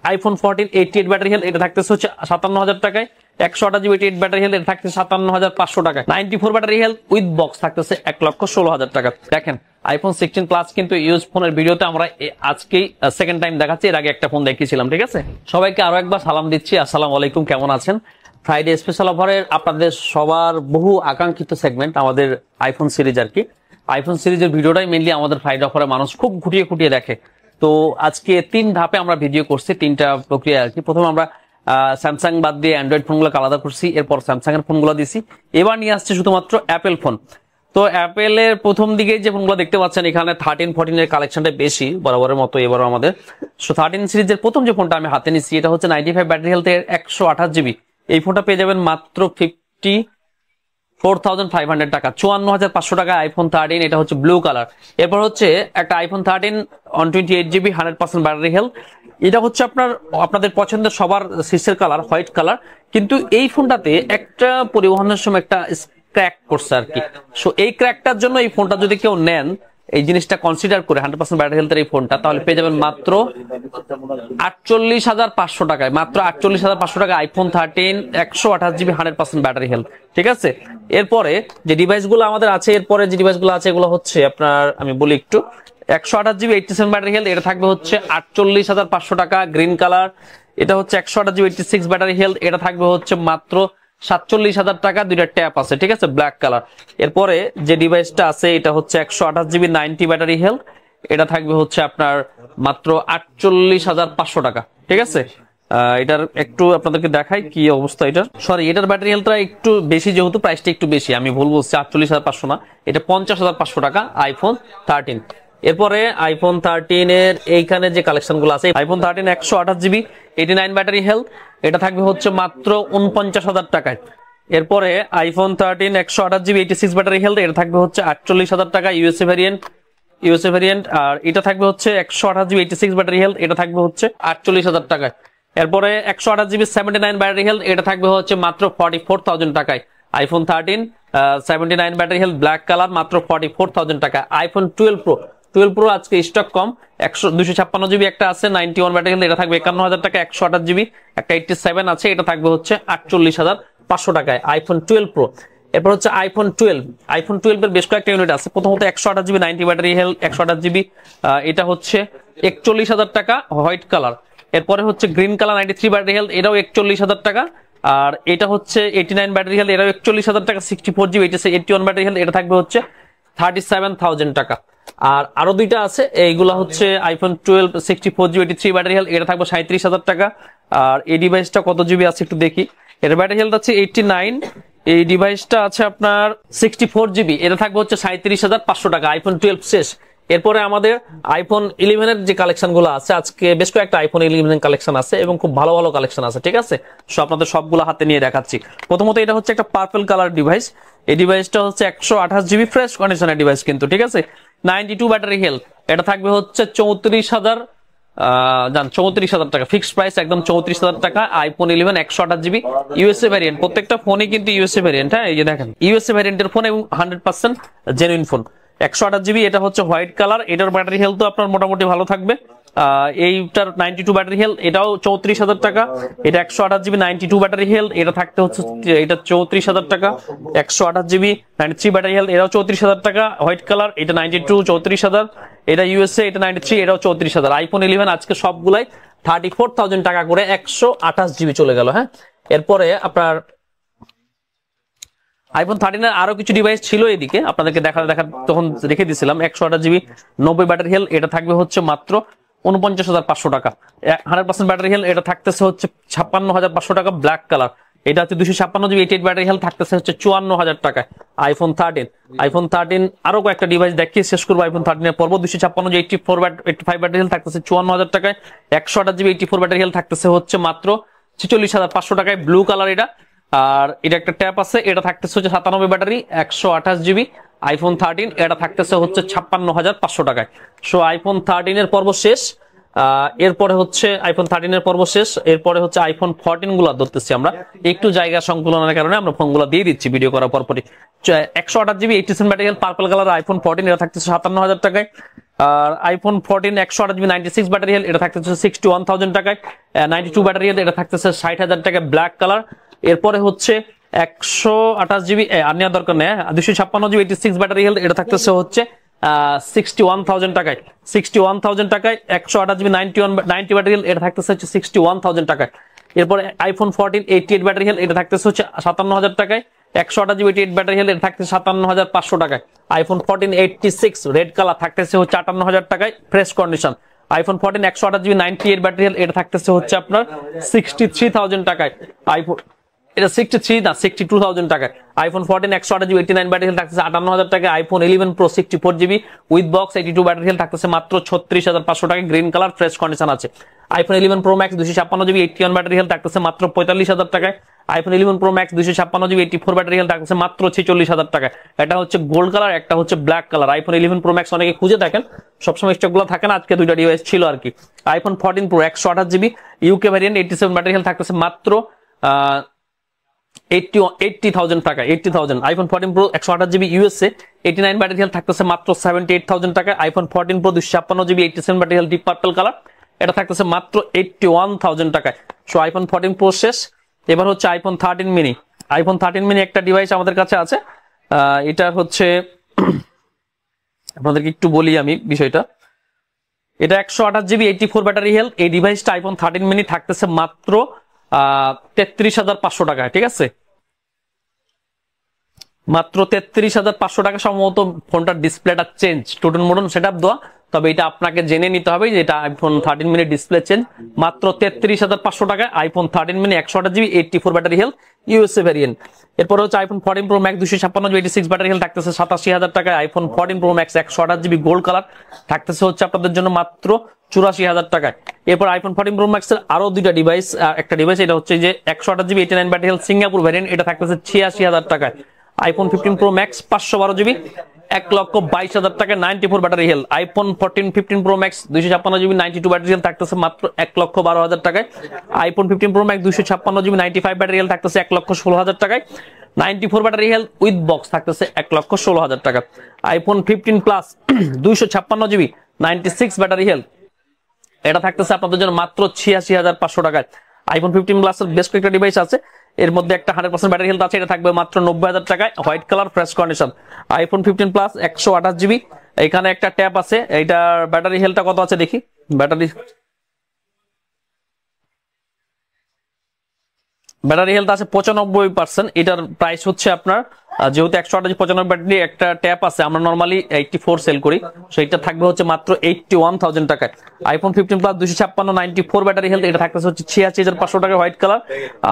IPhone 14 88 battery health এটা থাকতেছে হচ্ছে 57,000 টাকায়। 128 জিবি 88 ব্যাটারি হেলথ এটা থাকতেছে 57,500 টাকায়। 94 ব্যাটারি হেলথ উইথ বক্স থাকতেছে 1,16,000 টাকা। দেখেন আইফোন 16 প্লাস কিন্তু ইউজ ফোনের ভিডিওতে আমরা আজকেই সেকেন্ড টাইম দেখাচ্ছি, এর আগে একটা ফোন দেখিয়েছিলাম। ঠিক আছে, সবাইকে আরো একবার সালাম দিচ্ছি, আসসালামু আলাইকুম, কেমন আছেন? ফ্রাইডে স্পেশাল অফারের আপনাদের সবার বহু আকাঙ্ক্ষিত সেগমেন্ট আমাদের আইফোন সিরিজ আর কি। আইফোন সিরিজের ভিডিওটাই মেনলি আমাদের ফ্রাইডে অফারে মানুষ খুব খুঁটিয়ে খুঁটিয়ে দেখে। তো আজকে 3 ধাপে আমরা ভিডিও করছি, 3টা প্রক্রিয়া আর কি। প্রথমে আমরা স্যামসাং বাদ দিয়ে অ্যান্ড্রয়েড ফোনগুলোকে আলাদা করছি, এরপর স্যামসাং এর ফোনগুলো দিছি, এবার নিয়ে আসছে শুধুমাত্র অ্যাপেল ফোন। তো অ্যাপেলের প্রথম দিকে যে ফোনগুলো দেখতে পাচ্ছেন এখানে 13, 14 এর কালেকশনটা বেশি বরাবরের মতো এবারও আমাদের। সো 13 সিরিজের প্রথম যে ফোনটা আমি হাতে নিচ্ছি এটা হচ্ছে 95 ব্যাটারি হেলথের 128 জিবি। এই ফোনটা পেয়ে যাবেন মাত্র 54,500 টাকা, 54,500 টাকা আইফোন 13। এটা হচ্ছে ব্লু কালার। এরপর হচ্ছে একটা আইফোন 13 128 জিবি 100% ব্যাটারি হেলথ। এটা হচ্ছে আপনাদের পছন্দের সবার শীর্ষের কালার হোয়াইট কালার, কিন্তু এই ফোনটাতে একটা পরিবহনের সময় একটা ক্র্যাক করছে আর কি। সো এই ক্র্যাকটার জন্য এই ফোনটা যদি কেউ নেন, এই জিনিসটা কনসিডার করে 100% ব্যাটারি হেলথের এই ফোনটা, তাহলে পেয়ে যাবেন মাত্র 48,500 টাকায়। মাত্র 48,500 টাকা আইফোন 13 128 জিবি 100% ব্যাটারি হেলথ। ঠিক আছে, এরপরে যে ডিভাইসগুলো আমাদের আছে, এরপরে যে ডিভাইসগুলো আছে এগুলো হচ্ছে আপনার আমি বলি একটু। 128 জিবি 87 ব্যাটারি হেলথ এটা থাকবে হচ্ছে 48,500 টাকা গ্রিন কালার। এটা হচ্ছে 128 জিবি 86 ব্যাটারি হেলথ এটা থাকবে হচ্ছে মাত্র 47,000 টাকা। দুইটা ট্যাপ আছে, ঠিক আছে, ব্ল্যাক কালার। এরপরে যে ডিভাইসটা আছে এটা হচ্ছে 128 জিবি 90 ব্যাটারি হেলথ এটা থাকবে হচ্ছে আপনার মাত্র 48,500 টাকা। ঠিক আছে, এটার একটু আপনাদেরকে দেখাই কি অবস্থা এটার। সরি, এটার ব্যাটারি হেলথটা একটু বেশি, যেহেতু প্রাইসটা একটু বেশি, আমি ভুল বলছি, 48,500 না, এটা 50,500 টাকা আইফোন 13। এরপরে আইফোন 13 এর এইখানে যে কালেকশন গুলো আছে, আইফোন 13 128 জিবি 89 ব্যাটারি হেলথ এটা থাকবে হচ্ছে মাত্র 49,000 টাকায়। এরপরে আইফোন 13 128 জিবি 86 ব্যাটারি হেলথ এটা থাকবে হচ্ছে 48,000 টাকা ইউএসএ ভ্যারিয়েন্ট। আর এটা থাকবে হচ্ছে 128 জিবি 86 ব্যাটারি হেলথ এটা থাকবে হচ্ছে 48,000 টাকায়। এরপরে 128 জিবি 79 ব্যাটারি হেলথ এটা থাকবে হচ্ছে মাত্র 44,000 টাকায়। IPhone 13 79 battery health black colour মাত্র 44,000 টাকা। আইফোন 12 প্রো আজকে স্টক কম, 256 জিবি একটা আছে 91 ব্যাটারি হেলথ এটা থাকবে 51,000 টাকা। 128 জিবি একটা 87 আছে এটা থাকবে হচ্ছে 48,500 টাকায় আইফোন 12 প্রো। এরপর হচ্ছে আইফোন 12 এর বেশ কয়েকটা ইউনিট আছে। প্রথমত 128 জিবি 90 ব্যাটারি হেলথ 128 জিবি এটা হচ্ছে 41,000 টাকা হোয়াইট কালার। এরপরে হচ্ছে গ্রিন কালার 93 ব্যাটারি হেলথ এটাও 41,000 টাকা। আর এটা হচ্ছে 89 ব্যাটারি হেলথ এটাও 41,000 টাকা। 64 জিবি 81 ব্যাটারি হেলথ এটা থাকবে হচ্ছে 37,000 টাকা। আর আরো দুইটা আছে, এইগুলা হচ্ছে আইফোন 12 64 জিবি 83 ব্যাটারি হেলথ এটা থাকবে 37,000 টাকা। আর এই ডিভাইসটা কত জিবি আছে একটু দেখি, এর ব্যাটারি হেলথ আছে 89, এই ডিভাইসটা আছে আপনার 64 জিবি এটা থাকবে হচ্ছে 37,500 টাকা। আইফোন 12 শেষ। এরপরে আমাদের আইফোন 11 এর যে কালেকশন গুলো আছে, আজকে বেশ কয়েকটা আইফোন 11 কালেকশন আছে এবং খুব ভালো ভালো কালেকশন আছে। ঠিক আছে, সো আপনাদের সবগুলো হাতে নিয়ে দেখাচ্ছি। প্রথমত এটা হচ্ছে একটা পার্পল কালার ডিভাইস। এই ডিভাইসটা হচ্ছে 128 জিবি ফ্রেশ কন্ডিশনের ডিভাইস কিন্তু, ঠিক আছে। 92 ব্যাটারি হেলথ এটা থাকবে হচ্ছে 34,000 টাকা ফিক্সড প্রাইস, একদম 34,000 টাকা। আইফোন 11 128 জিবি ইউএসএ ভ্যারিয়েন্ট, প্রত্যেকটা ফোনই কিন্তু ইউএসএ ভ্যারিয়েন্ট। হ্যাঁ, এই যে দেখেন ইউএসএ ভ্যারিয়েন্টের ফোন এবং 100% জেনুইন ফোন। 128 জিবি এটা হচ্ছে হোয়াইট কালার, এটার ব্যাটারি হেলথ আপনার মোটামুটি ভালো থাকবে। এইটার 92 ব্যাটারি হেলথ এটাও 34,000 টাকা। এটা 128 জিবি 92 ব্যাটারি হেলথ এটা থাকতে হচ্ছে এটা 34,000 টাকা। 128 জিবি 93 ব্যাটারি হেলথ এটাও 34,000 টাকা হোয়াইট কালার, এটা 92 34,000। এটা ইউএসএ এটা 93 এটাও 34,000। আইফোন 11 আজকে সবগুলাই 34,000 টাকা করে 128 জিবি চলে গেল। হ্যাঁ, এরপরে আপনার আইফোন 13 এর আরো কিছু ডিভাইস ছিল এদিকে আপনাদেরকে দেখা তখন রেখে দিয়েছিলাম। 128 জিবি 90 ব্যাটারি হেলথ এটা থাকবে হচ্ছে মাত্র 49,500 টাকা। 100% ব্যাটারি হেলথ এটা থাকতেছে হচ্ছে 56,500 টাকা ব্ল্যাক কালার। এটা হচ্ছে 256 জিবি 88 ব্যাটারি হেলথ থাকতেছে হচ্ছে 54,000 টাকায় আইফোন 13। আরো কয়েকটা ডিভাইস দেখিয়ে শেষ করবো আইফোন 13 এর পর্ব। 256 জিবি 85 ব্যাটারি হেলথ থাকতেছে 54,000 টাকায়। 128 জিবি 84 ব্যাটারি হেলথ থাকতেছে হচ্ছে মাত্র 46,500 টাকায় ব্লু কালার এটা। আর এটা একটা ট্যাপ আছে এটা থাকতেছে হচ্ছে 97 ব্যাটারি 128 জিবি আইফোন 13 এটা থাকতেছে হচ্ছে 56,500 টাকায়। সো আইফোন 13 এর পর্ব শেষ। এরপরে হচ্ছে আইফোন 13 এর পর্ব শেষ। এরপরে হচ্ছে আইফোন 14 গুলা ধরতেছি আমরা, একটু জায়গা সংকুলনের কারণে আমরা ফোনগুলো দিয়ে দিচ্ছি ভিডিও করার পরপরই। 128 GB 87 battery health purple colour iPhone 14 এটা থাকতেছে 57,000 টাকায়। আর আইফোন 14 128GB 96 ব্যাটারি হেলথ, এটা থাকতেছে 61,000 টাকায়। 92 ব্যাটারি হেলথ, এটা থাকতেছে 60,000 টাকায় ব্ল্যাক কালার। এরপরে হচ্ছে 128GB আর নেওয়ার দরকার নেই, 256GB 86 ব্যাটারি হেলথ, এটা থাকতেছে হচ্ছে 61,000 টাকায়। 61,000 টাকায় 128GB 90 ব্যাটারি হেলথ, এটা থাকতেছে হচ্ছে 61,000 টাকায়। এরপরে আইফোন 14 88 ব্যাটারি হেলথ, এটা থাকতেছে হচ্ছে 57,000 টাকায়। 128GB 88 ব্যাটারি হেলথ, এটা থাকতেছে 57,500 টাকায়। আইফোন 14 86 রেড কালার থাকতেছে হচ্ছে 58,000 টাকায় fresh condition. IPhone 14 128GB 98 battery health, এটা থাকতেছে হচ্ছে আপনার 63,000 টাকায়। আইফোন এটা 63 না 62,000 টাকায়। আইফোন 14 128GB 89 ব্যাটারি হেলথ থাকতেছে 58,000 টাকায়। IPhone 11 pro 64GB with box 82 battery health থাকতেছে মাত্র 36,500 টাকায়, গ্রিন কালার ফ্রেশ কন্ডিশন আছে। IPhone 11 pro max 256GB 81 battery health থাকতেছে মাত্র 45,000 টাকায়। IPhone 11 pro max 256GB 84 battery health থাকতেছে মাত্র 46,000 টাকায়। এটা হচ্ছে গোল্ড কালার, একটা হচ্ছে black colour. IPhone 11 pro max অনেকে খুঁজে দেখেন, সবসময় স্টকগুলো থাকে না, আজকে দুইটা ডিভাইস ছিল আর কি। IPhone 14 pro 128GB UK variant 87 battery health থাকতেছে মাত্র 80,000 টাকা, 80,000। IPhone 14 pro 128GB USA 89 battery health থাকতেছে মাত্র 78,000 টাকা। IPhone 14 pro 256GB 87 battery health deep purple colour, এটা থাকতেছে মাত্র 81,000 টাকায়। সো আইফোন 14 প্রো শেষ। এবার হচ্ছে আইফোন 13 মিনি। আইফোন 13 মিনি একটা ডিভাইস আমাদের কাছে আছে, এটা হচ্ছে আপনাদেরকে একটু বলি আমি বিষয়টা। এটা 128GB 84 ব্যাটারি হেলথ, এই ডিভাইসটা আইফোন 13 মিনি থাকতেছে মাত্র 33,500 টাকায়, ঠিক আছে, মাত্র 33,500 টাকা। সম্ভবত ফোনটার ডিসপ্লেটা চেঞ্জ, টোটন মোটন সেটআপ দেওয়া, তবে এটা আপনাকে জেনে নিতে হবে যে এটা আইফোন 13 মিনি ডিসপ্লে চেঞ্জ। মাত্র 33,500 টাকায় iPhone 13 mini 128GB 84 battery health USA variant. এরপর হচ্ছে iPhone 14 pro max 256GB 86 battery health থাকতেছে 87,000 টাকায়। IPhone 14 pro max 128GB gold colour থাকতেছে হচ্ছে আপনাদের জন্য মাত্র 84,000 টাকায়। এরপর আইফোন 14 প্রো ম্যাক্স এর আরো দুইটা ডিভাইস, একটা ডিভাইস এটা হচ্ছে যে 128GB 89 battery health Singapore variant, এটা থাকতেছে 86,000 টাকায়। আইফোন 15 প্রো ম্যাক্স 512GB 1,22,000 টাকায় 94 battery health. IPhone 15 pro max 256GB 92 battery health থাকতেছে মাত্র 1,12,000 টাকায়। IPhone 15 pro max 256GB 95 battery health থাকতেছে 1,16,000 টাকায়। 94 ব্যাটারি হেলথ উইথ বক্স থাকতেছে 1,16,000 টাকা। IPhone 15 plus 256GB 96 battery health, এটা থাকতেছে আপনাদের জন্য মাত্র 86,500 টাকায়। আইফোন 15 প্লাস এর বেশ কয়েকটা ডিভাইস আছে, এর মধ্যে একটা 100% ব্যাটারি হেলথ আছে, এটা থাকবে মাত্র 90,000 টাকায়, white colour fresh condition. IPhone 15 plus 128GB, এখানে একটা ট্যাব আছে, এইটার ব্যাটারি হেলথটা কত আছে দেখি। ব্যাটারি হেলথ আছে 95%। এটার প্রাইস হচ্ছে আপনার যেহেতু 128 ব্যাটারি একটা ট্যাপ আছে, আমরা নরমালি 84 সেল করি, সেইটা থাকবে হচ্ছে মাত্র 81,000 টাকায়। আইফোন 15 প্লাস 256 94 ব্যাটারি হেলথ, এটা থাকতেছে হচ্ছে 86,500 টাকা হোয়াইট কালার।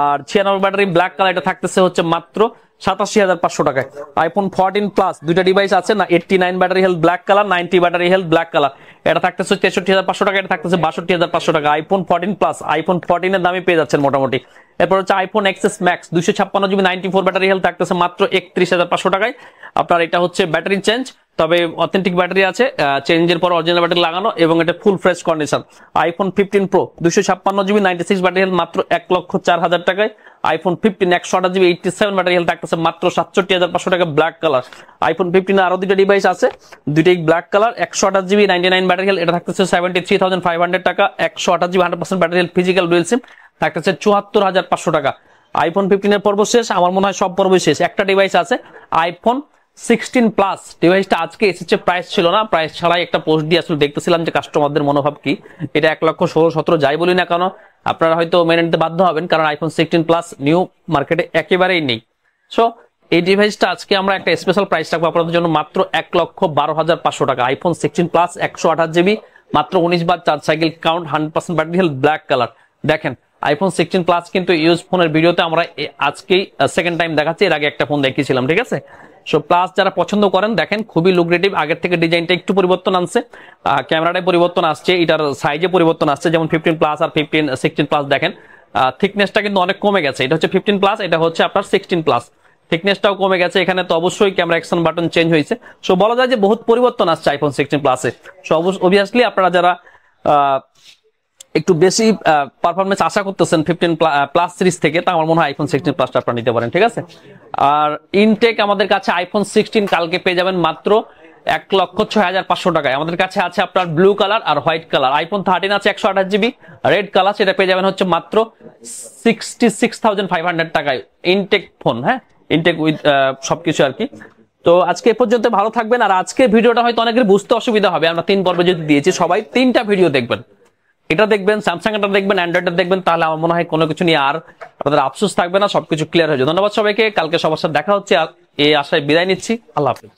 আর 96 ব্যাটারি ব্ল্যাক কালার, এটা থাকতেছে হচ্ছে মাত্র 87,500 টাকায়। আইফোন 14 প্লাস দুইটা ডিভাইস আছে না, 89 battery health black colour, 90 battery health black colour, এটা থাকতেছে 63,500 টাকা, এটা থাকতেছে 62,500 টাকা। আইফোন 14 প্লাস আইফোন 14 এর দামে পেয়ে যাচ্ছেন মোটামুটি। এরপর হচ্ছে iPhone XS max 256GB 94 battery health থাকতেছে মাত্র 31,500 টাকায়। আপনার এটা হচ্ছে ব্যাটারি চেঞ্জ, তবে অথেন্টিক ব্যাটারি আছে, চেঞ্জের পর অরিজিনাল ব্যাটারি লাগানো এবং এটা full fresh condition. IPhone 15 pro 256GB 96 battery health মাত্র 1,04,000 টাকায়। আইফোন 15 128GB 87 ব্যাটারি হেলথ থাকতেছে মাত্র 67,500 টাকা ব্ল্যাক কালার। আইফোন 15 আরো দুইটা ডিভাইস আছে, দুইটাই black colour, 128GB 99 battery health, এটা থাকতেছে 73,500 টাকা। 128GB 100% battery health physical dual SIM থাকতেছে 74,500 টাকা। আইফোন 15 এর পর্ব শেষ, আমার মনে হয় সব পর্বই শেষ। একটা ডিভাইস আছে আইফোন 16 প্লাস, ডিভাইসটা আজকে এসেছে, প্রাইস ছিল না, প্রাইস ছাড়াই একটা পোস্ট দিয়ে আসলে দেখতেছিলাম যে কাস্টমারদের মনোভাব কি। এটা 1,16,17 যাই বলি না কেন আপনারা হয়তো মেনে নিতে বাধ্য হবেন, কারণ আইফোন 16 প্লাস নিউ মার্কেটে একেবারেই নেই। সো এই ডিভাইসটা আজকে আমরা একটা স্পেশাল প্রাইস রাখবো আপনাদের জন্য মাত্র 1,12,500 টাকা। আইফোন 16 প্লাস 128GB মাত্র 19 বার charge cycle count, 100% battery health black colour. দেখেন আইফোন 16 প্লাস কিন্তু ইউজ ফোনের ভিডিওতে আমরা আজকেই সেকেন্ড টাইম দেখাচ্ছি, এর আগে একটা ফোন দেখিয়েছিলাম, ঠিক আছে। সো প্লাস যারা পছন্দ করেন দেখেন খুবই লুক্রেটিভ, আগের থেকে ডিজাইনটা একটু পরিবর্তন আনছে, ক্যামেরাটায় পরিবর্তন আসছে, এটার সাইজে পরিবর্তন আসছে, যেমন 15 প্লাস আর 16 প্লাস দেখেন থিকনেসটা কিন্তু অনেক কমে গেছে। এটা হচ্ছে 15 প্লাস, এটা হচ্ছে আপনার 16 প্লাস, থিকনেসটাও কমে গেছে। এখানে তো অবশ্যই ক্যামেরা অ্যাকশন বাটন চেঞ্জ হয়েছে। সো বলা যায় যে বহুত পরিবর্তন আসছে আইফোন 16 প্লাসে। সো অবভিয়াসলি আপনারা যারা একটু বেশি পারফরমেন্স আশা করতেছেন 15 প্লাস সিরিজ থেকে, তা আমার মনে হয় আইফোন 16 প্লাসটা আপনারা নিতে পারেন, ঠিক আছে। আর ইনটেক আমাদের কাছে আইফোন 16 কালকে পেয়ে যাবেন মাত্র 1,06,500 টাকায়। আমাদের কাছে আছে আপনার ব্লু কালার আর হোয়াইট কালার। আইফোন 13 আছে 128GB, রেড কালার, সেটা পেয়ে যাবেন হচ্ছে মাত্র 66,500 টাকায়। ইনটেক ফোন, হ্যাঁ, ইনটেক উইথ সবকিছু আর কি। তো আজকে এ পর্যন্ত, ভালো থাকবেন। আর আজকে ভিডিওটা হয়তো অনেকের বুঝতে অসুবিধা হবে, আমরা 3 পর্বে যদি দিয়েছি, সবাই 3টা ভিডিও দেখবেন, এটা দেখবেন, স্যামসাং এটা দেখবেন, অ্যান্ড্রয়েড দেখবেন, তাহলে আমার মনে হয় কোনো কিছু নিয়ে আর আপনাদের আফসোস থাকবে না, সবকিছু ক্লিয়ার হয়ে যাবে। ধন্যবাদ সবাইকে, কালকে সবার সাথে দেখা হচ্ছে, এই আশায় বিদায় নিচ্ছি, আল্লাহ হাফেজ।